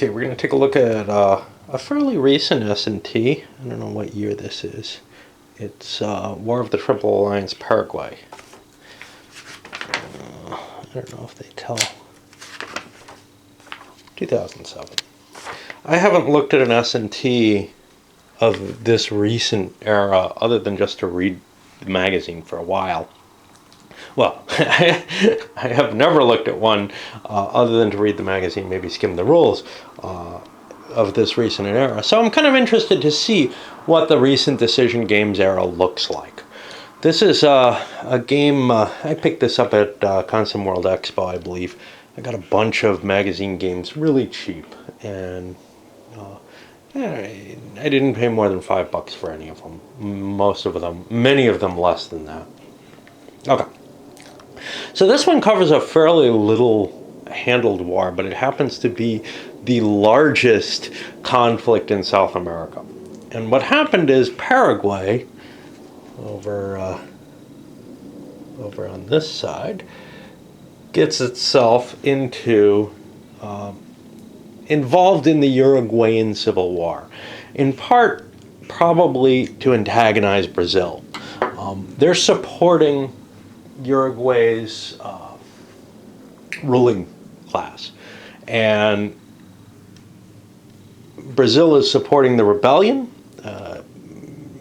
Okay, we're going to take a look at a fairly recent S&T. I don't know what year this is. It's War of the Triple Alliance Paraguay. I don't know if they tell. 2007. I haven't looked at an S&T of this recent era other than just to read the magazine for a while. Well, I have never looked at one other than to read the magazine, maybe skim the rules of this recent era. So I'm kind of interested to see what the recent Decision Games era looks like. This is a game, I picked this up at Consum World Expo, I believe. I got a bunch of magazine games really cheap, and I didn't pay more than $5 for any of them. Many of them less than that. Okay. So this one covers a fairly little handled war, but it happens to be the largest conflict in South America. And what happened is Paraguay, over on this side, gets itself involved in the Uruguayan Civil War, in part probably to antagonize Brazil. They're supporting Uruguay's ruling class, and Brazil is supporting the rebellion.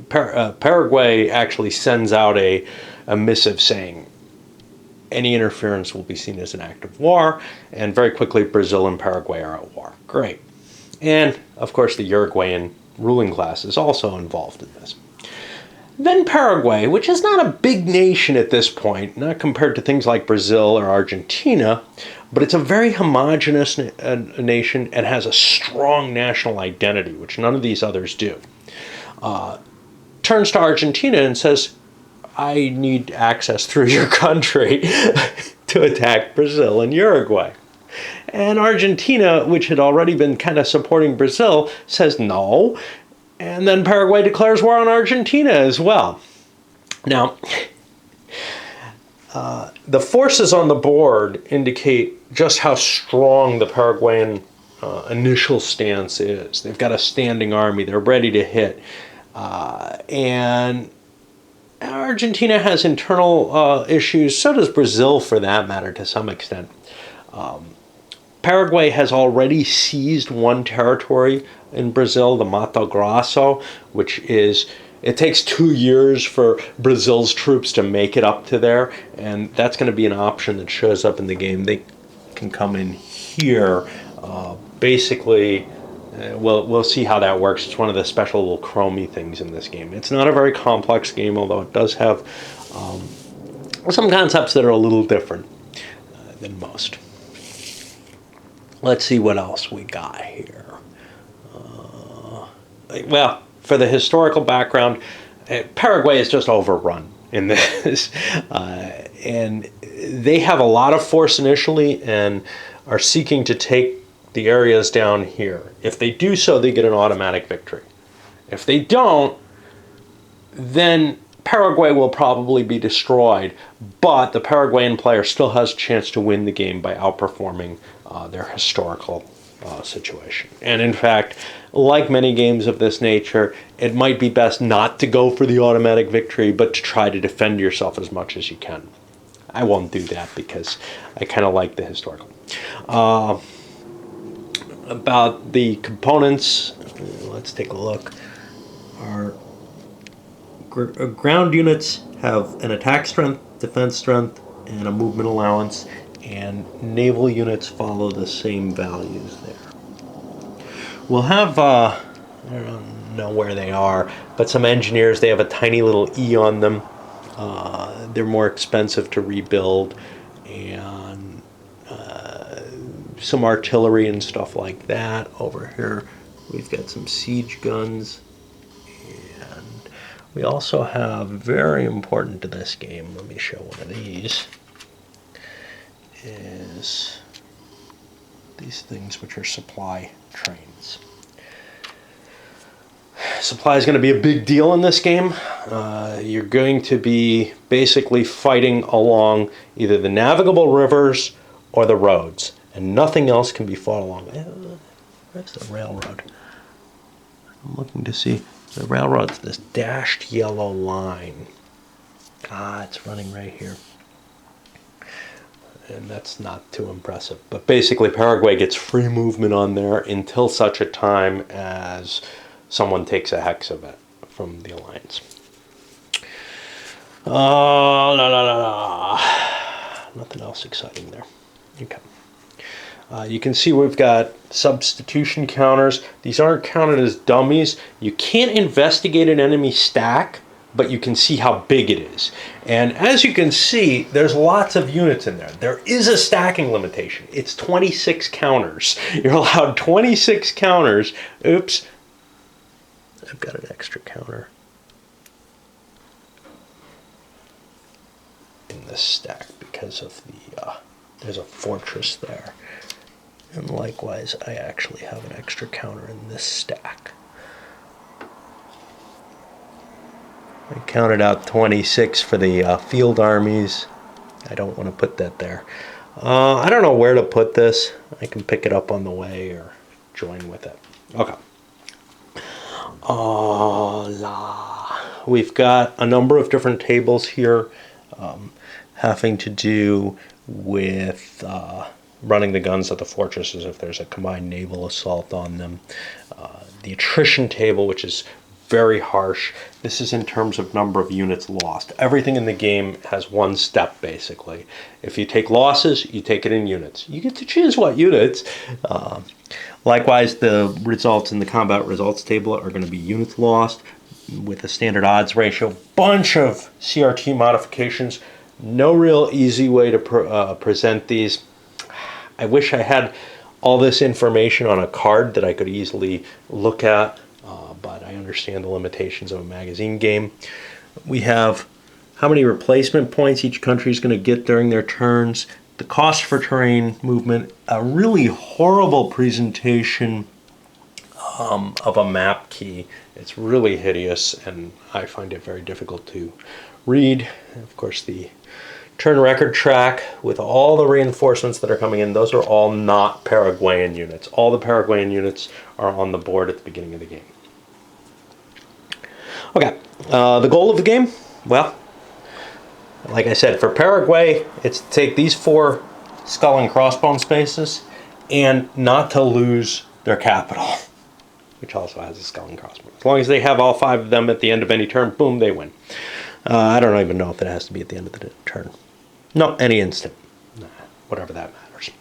Paraguay actually sends out a missive saying any interference will be seen as an act of war, and very quickly Brazil and Paraguay are at war. Great. And of course the Uruguayan ruling class is also involved in this. Then Paraguay, which is not a big nation at this point, not compared to things like Brazil or Argentina, but it's a very homogeneous nation and has a strong national identity, which none of these others do. Turns to Argentina and says, I need access through your country to attack Brazil and Uruguay. And Argentina, which had already been kind of supporting Brazil, says no. And then Paraguay declares war on Argentina as well. Now, the forces on the board indicate just how strong the Paraguayan initial stance is. They've got a standing army. They're ready to hit. And Argentina has internal issues. So does Brazil, for that matter, to some extent. Paraguay has already seized one territory in Brazil, the Mato Grosso, which is, it takes 2 years for Brazil's troops to make it up to there, and that's going to be an option that shows up in the game. They can come in here. Basically, we'll see how that works. It's one of the special little chromey things in this game. It's not a very complex game, although it does have some concepts that are a little different than most. Let's see what else we got here. Well, for the historical background, Paraguay is just overrun in this. And they have a lot of force initially and are seeking to take the areas down here. If they do so, they get an automatic victory. If they don't, then Paraguay will probably be destroyed, but the Paraguayan player still has a chance to win the game by outperforming their historical situation. And in fact, like many games of this nature, it might be best not to go for the automatic victory, but to try to defend yourself as much as you can. I won't do that because I kind of like the historical. About the components, let's take a look. Our ground units have an attack strength, defense strength, and a movement allowance, and naval units follow the same values there. We'll have, I don't know where they are, but some engineers, they have a tiny little E on them. They're more expensive to rebuild, and some artillery and stuff like that. Over here, we've got some siege guns. And we also have, very important to this game, let me show one of these, is these things which are supply trains. Supply is going to be a big deal in this game. You're going to be basically fighting along either the navigable rivers or the roads, and nothing else can be fought along. Where's the railroad? I'm looking to see. The railroad's this dashed yellow line. Ah, it's running right here. And that's not too impressive. But basically, Paraguay gets free movement on there until such a time as someone takes a hex of it from the alliance. Oh, la la la la. Nothing else exciting there. Okay. You can see we've got substitution counters. These aren't counted as dummies. You can't investigate an enemy stack, but you can see how big it is. And as you can see, there's lots of units in there. There is a stacking limitation. It's 26 counters. You're allowed 26 counters. Oops. I've got an extra counter in this stack because of the, there's a fortress there. And likewise, I actually have an extra counter in this stack. I counted out 26 for the field armies. I don't want to put that there. I don't know where to put this. I can pick it up on the way or join with it. Okay. We've got a number of different tables here having to do with running the guns at the fortresses if there's a combined naval assault on them. The attrition table, which is very harsh. This is in terms of number of units lost. Everything in the game has one step, basically. If you take losses, you take it in units. You get to choose what units. Likewise, the results in the combat results table are going to be units lost with a standard odds ratio. Bunch of CRT modifications. No real easy way to present these. I wish I had all this information on a card that I could easily look at, but I understand the limitations of a magazine game. We have how many replacement points each country is going to get during their turns, the cost for terrain movement, a really horrible presentation of a map key. It's really hideous, and I find it very difficult to read. And of course, the turn record track with all the reinforcements that are coming in, those are all not Paraguayan units. All the Paraguayan units are on the board at the beginning of the game. Okay, the goal of the game, well, like I said, for Paraguay, it's to take these 4 skull and crossbone spaces and not to lose their capital, which also has a skull and crossbone. As long as they have all 5 of them at the end of any turn, boom, they win. I don't even know if it has to be at the end of the turn. No, any instant. Whatever that matters.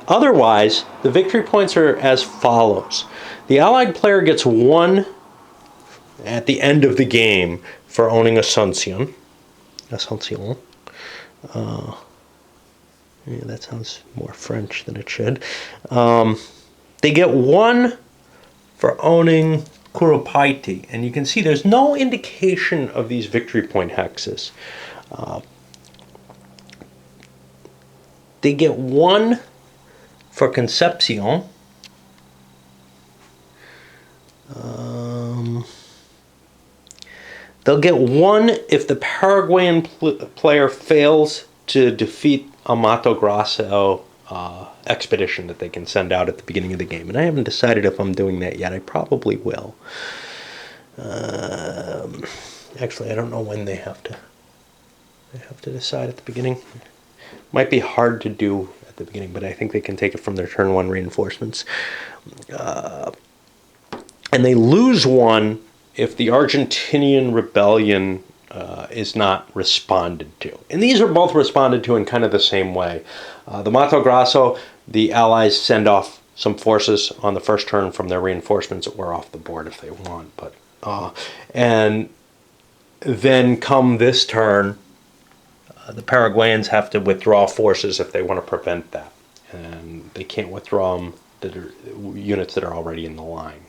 Otherwise, the victory points are as follows. The allied player gets 1 at the end of the game for owning Asuncion. Yeah, that sounds more French than it should. They get 1 for owning Kuropaiti, and you can see there's no indication of these victory point hexes. They get 1 for Concepcion. They'll get 1 if the Paraguayan player fails to defeat a Mato Grosso expedition that they can send out at the beginning of the game. And I haven't decided if I'm doing that yet. I probably will. Actually, I don't know when they have to. They have to decide at the beginning. Might be hard to do at the beginning, but I think they can take it from their turn 1 reinforcements. And they lose 1 if the Argentinian rebellion is not responded to. And these are both responded to in kind of the same way. The Mato Grosso, the Allies send off some forces on the first turn from their reinforcements or off the board if they want. But and then come this turn, the Paraguayans have to withdraw forces if they want to prevent that. And they can't withdraw them, units that are already in the line.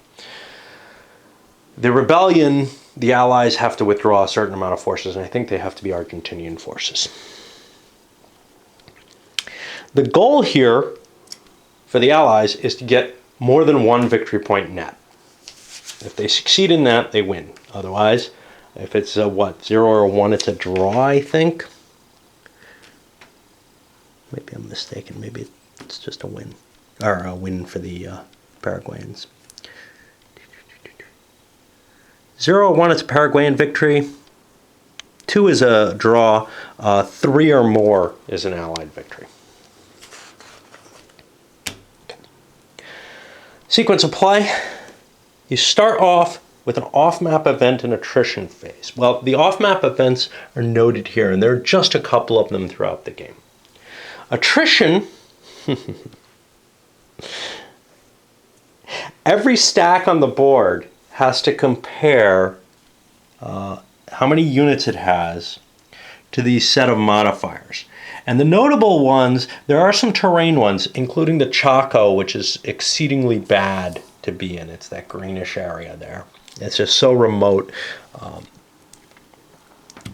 The rebellion, the Allies have to withdraw a certain amount of forces, and I think they have to be Argentinian forces. The goal here for the Allies is to get more than 1 victory point net. If they succeed in that, they win. Otherwise, if it's a 0 or 1, it's a draw, I think. Maybe I'm mistaken. Maybe It's just a win, or a win for the Paraguayans. 0-1, it's a Paraguayan victory. 2 is a draw. 3 or more is an Allied victory. Sequence of play. You start off with an off-map event and attrition phase. Well, the off-map events are noted here, and there are just a couple of them throughout the game. Attrition, every stack on the board has to compare how many units it has to these set of modifiers. And the notable ones, there are some terrain ones, including the Chaco, which is exceedingly bad to be in. It's that greenish area there. It's just so remote.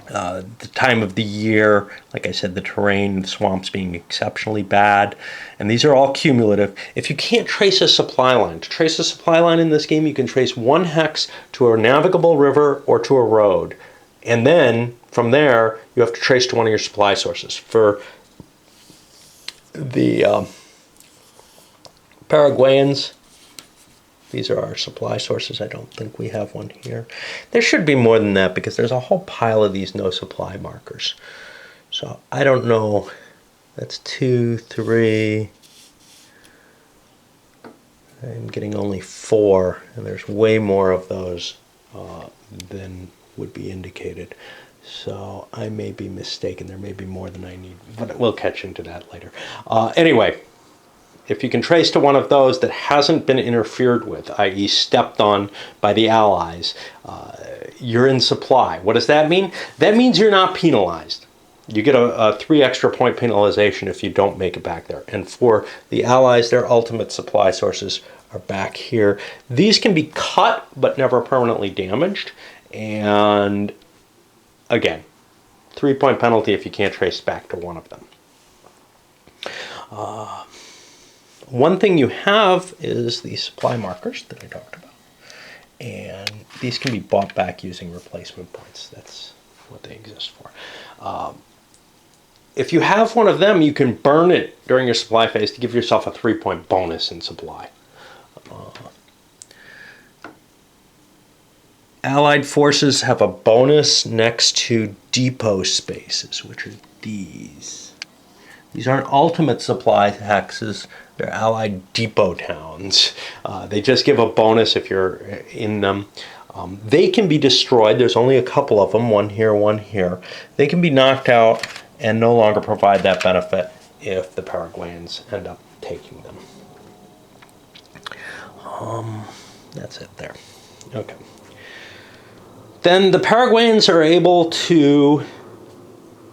The time of the year, like I said, the terrain, the swamps being exceptionally bad. And these are all cumulative. If you can't trace a supply line, to trace a supply line in this game, you can trace one hex to a navigable river or to a road. And then, from there, you have to trace to one of your supply sources. For the Paraguayans, these are our supply sources. I don't think we have one here. There should be more than that because there's a whole pile of these no supply markers. So I don't know. That's 2, 3. I'm getting only 4, and there's way more of those than would be indicated. So I may be mistaken. There may be more than I need, but we'll catch into that later. Anyway, if you can trace to one of those that hasn't been interfered with, i.e. stepped on by the Allies, you're in supply. What does that mean? That means you're not penalized. You get a 3 extra point penalization if you don't make it back there. And for the Allies, their ultimate supply sources are back here. These can be cut, but never permanently damaged. And again, 3-point penalty if you can't trace back to one of them. One thing you have is the supply markers that I talked about. And these can be bought back using replacement points. That's what they exist for. If you have one of them, you can burn it during your supply phase to give yourself a 3-point bonus in supply. Allied forces have a bonus next to depot spaces, which are these. These aren't ultimate supply hexes, they're Allied depot towns. They just give a bonus if you're in them. They can be destroyed. There's only a couple of them, one here, one here. They can be knocked out and no longer provide that benefit if the Paraguayans end up taking them. That's it there. Okay. Then the Paraguayans are able to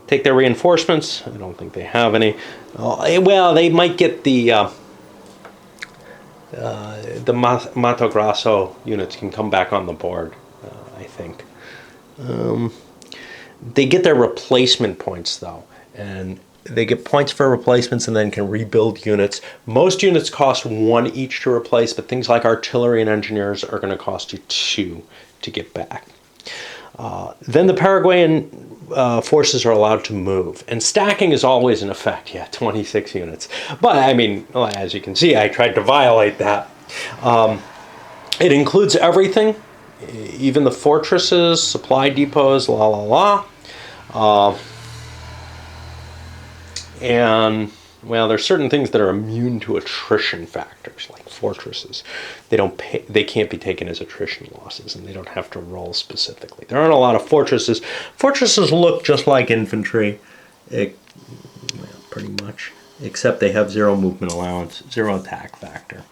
take their reinforcements. I don't think they have any. Well, they might get the Mato Grosso units can come back on the board, I think. They get their replacement points, though. And they get points for replacements and then can rebuild units. Most units cost 1 each to replace, but things like artillery and engineers are going to cost you 2 to get back. Then the Paraguayan forces are allowed to move. And stacking is always in effect. Yeah, 26 units. But, I mean, as you can see, I tried to violate that. It includes everything, even the fortresses, supply depots, and, well, there's certain things that are immune to attrition factors, like fortresses. They can't be taken as attrition losses, and they don't have to roll specifically. There aren't a lot of fortresses. Fortresses look just like infantry, pretty much, except they have 0 movement allowance, 0 attack factor.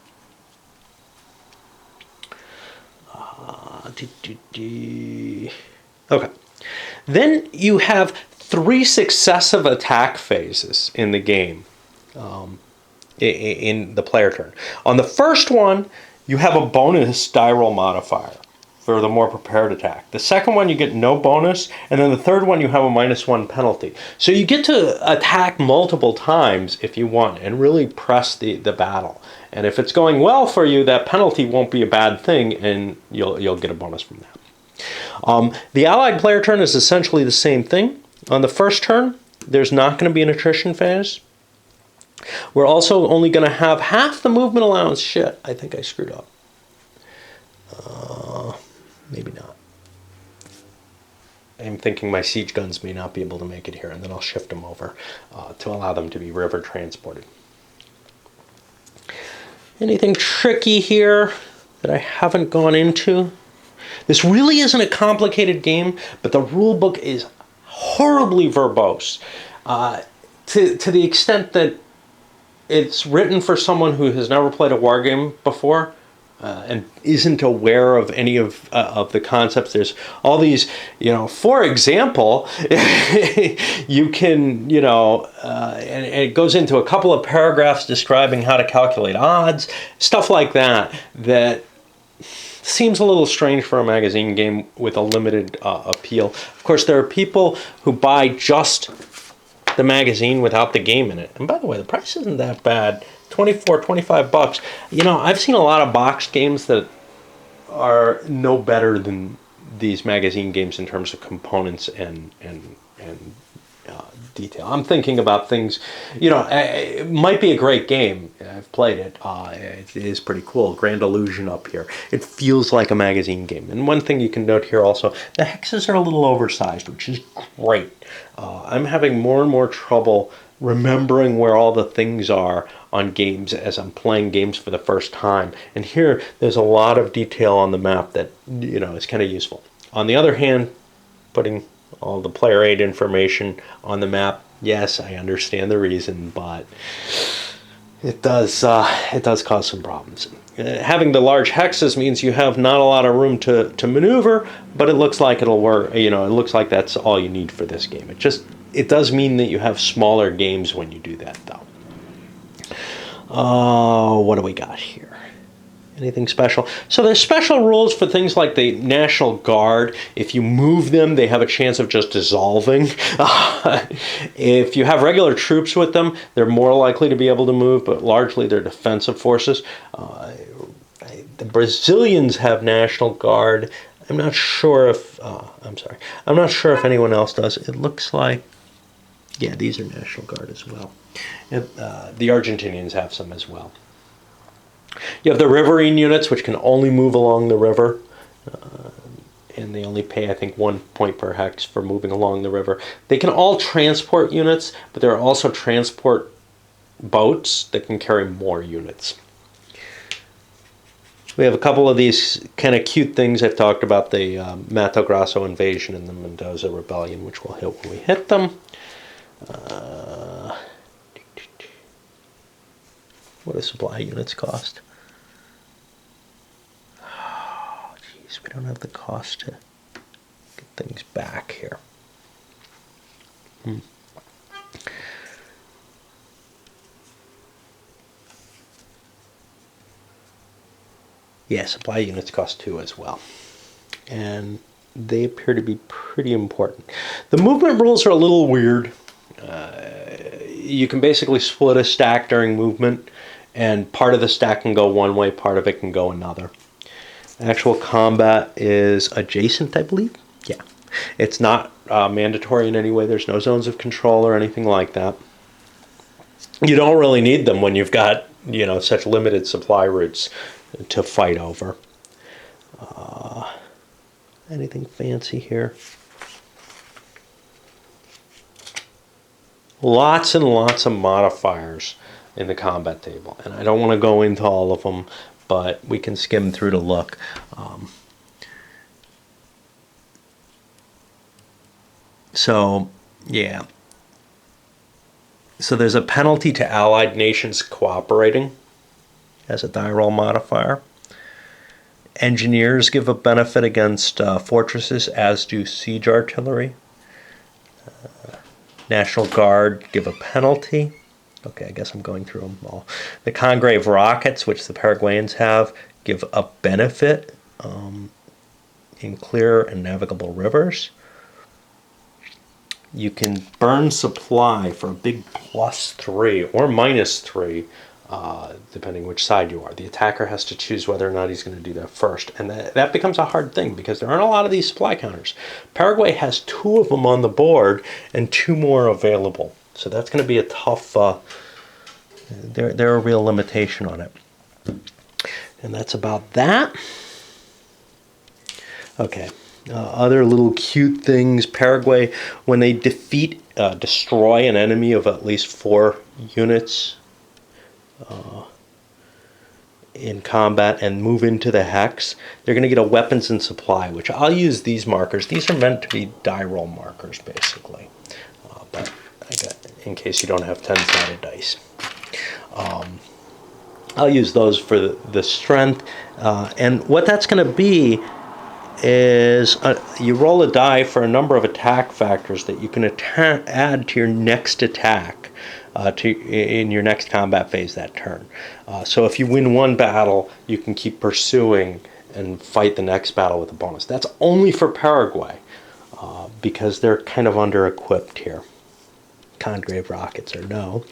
Okay. Then you have 3 successive attack phases in the game. In the player turn. On the first one, you have a bonus die roll modifier for the more prepared attack. The second one, you get no bonus, and then the third one, you have a -1 penalty. So you get to attack multiple times if you want, and really press the battle. And if it's going well for you, that penalty won't be a bad thing, and you'll get a bonus from that. The Allied player turn is essentially the same thing. On the first turn, there's not going to be an attrition phase. We're also only going to have half the movement allowance. Shit, I think I screwed up. Maybe not. I'm thinking my siege guns may not be able to make it here, and then I'll shift them over to allow them to be river transported. Anything tricky here that I haven't gone into? This really isn't a complicated game, but the rule book is horribly verbose to the extent that it's written for someone who has never played a war game before and isn't aware of any of the concepts. There's all these, for example, you can, and it goes into a couple of paragraphs describing how to calculate odds, stuff like that seems a little strange for a magazine game with a limited appeal. Of course, there are people who buy just the magazine without the game in it. And by the way, the price isn't that bad. $25. I've seen a lot of box games that are no better than these magazine games in terms of components and detail. I'm thinking about things, it might be a great game. I've played it. It is pretty cool. Grand Illusion up here. It feels like a magazine game. And one thing you can note here also, the hexes are a little oversized, which is great. I'm having more and more trouble remembering where all the things are on games as I'm playing games for the first time. And here, there's a lot of detail on the map that, is kind of useful. On the other hand, putting all the player aid information on the map, yes, I understand the reason, but it does cause some problems. Having the large hexes means you have not a lot of room to maneuver, but it looks like it'll work. It looks like that's all you need for this game. It does mean that you have smaller games when you do that, though. What do we got here? Anything special? So there's special rules for things like the National Guard. If you move them, they have a chance of just dissolving. If you have regular troops with them, they're more likely to be able to move, but largely they're defensive forces. The Brazilians have National Guard. I'm not sure if I'm not sure if anyone else does. It looks like, yeah, these are National Guard as well. The Argentinians have some as well. You have the riverine units, which can only move along the river, and they only pay, I think, 1 point per hex for moving along the river. They can all transport units, but there are also transport boats that can carry more units. We have a couple of these kind of cute things I've talked about, the Mato Grosso invasion and the Mendoza rebellion, which we'll hit when we hit them. What do supply units cost? Oh, jeez, we don't have the cost to get things back here. Yeah, supply units cost 2 as well. And they appear to be pretty important. The movement rules are a little weird. You can basically split a stack during movement, and part of the stack can go one way, part of it can go another. Actual combat is adjacent, I believe. Yeah. It's not mandatory in any way. There's no zones of control or anything like that. You don't really need them when you've got, such limited supply routes to fight over. Anything fancy here? Lots and lots of modifiers in the combat table, and I don't want to go into all of them, but we can skim through to look. So there's a penalty to allied nations cooperating as a die roll modifier. Engineers give a benefit against fortresses, as do siege artillery. National Guard give a penalty. Okay, I guess I'm going through them all. The Congreve rockets, which the Paraguayans have, give a benefit in clear and navigable rivers. You can burn supply for a big +3 or -3, depending which side you are. The attacker has to choose whether or not he's going to do that first. And that becomes a hard thing because there aren't a lot of these supply counters. Paraguay has 2 of them on the board and 2 more available. So that's going to be a tough They're a real limitation on it. And that's about that. Okay. Other little cute things. Paraguay, when they destroy an enemy of at least 4 units in combat and move into the hex, they're going to get a weapons and supply, which I'll use these markers. These are meant to be die roll markers, basically. But in case you don't have 10-sided dice. I'll use those for the strength. And what that's going to be is you roll a die for a number of attack factors that you can add to your next attack in your next combat phase that turn. So if you win one battle, you can keep pursuing and fight the next battle with a bonus. That's only for Paraguay because they're kind of under-equipped here. Congrave rockets or no.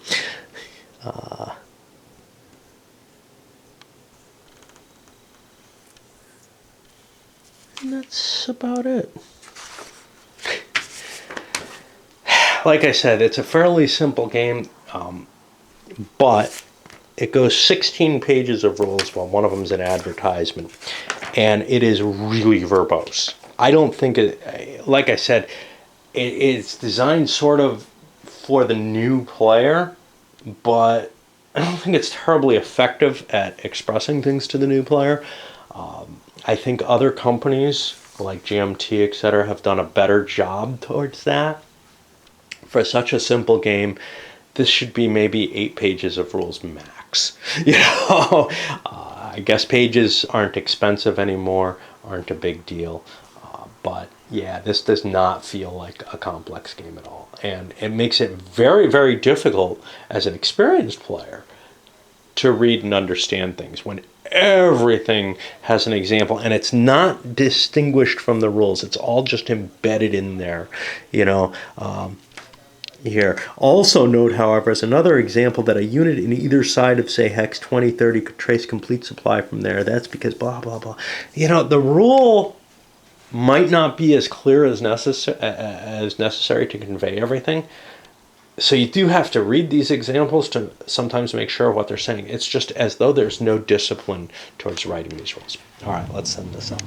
And that's about it. Like I said, it's a fairly simple game, but it goes 16 pages of rules while one of them is an advertisement, and it is really verbose. I don't think it, like I said, it's designed sort of for the new player, but I don't think it's terribly effective at expressing things to the new player. I think other companies like GMT, etc., have done a better job towards that. For such a simple game, this should be maybe 8 pages of rules max. You know, I guess pages aren't expensive anymore, aren't a big deal. But yeah, this does not feel like a complex game at all. And it makes it very, very difficult as an experienced player to read and understand things when everything has an example and it's not distinguished from the rules. It's all just embedded in there, you know. Here. Also note, however, as another example that a unit in either side of, say, hex 2030 could trace complete supply from there. That's because blah, blah, blah. You know, the rule might not be as clear as necessary to convey everything. So you do have to read these examples to sometimes make sure of what they're saying. It's just as though there's no discipline towards writing these rules. All right, let's send this up.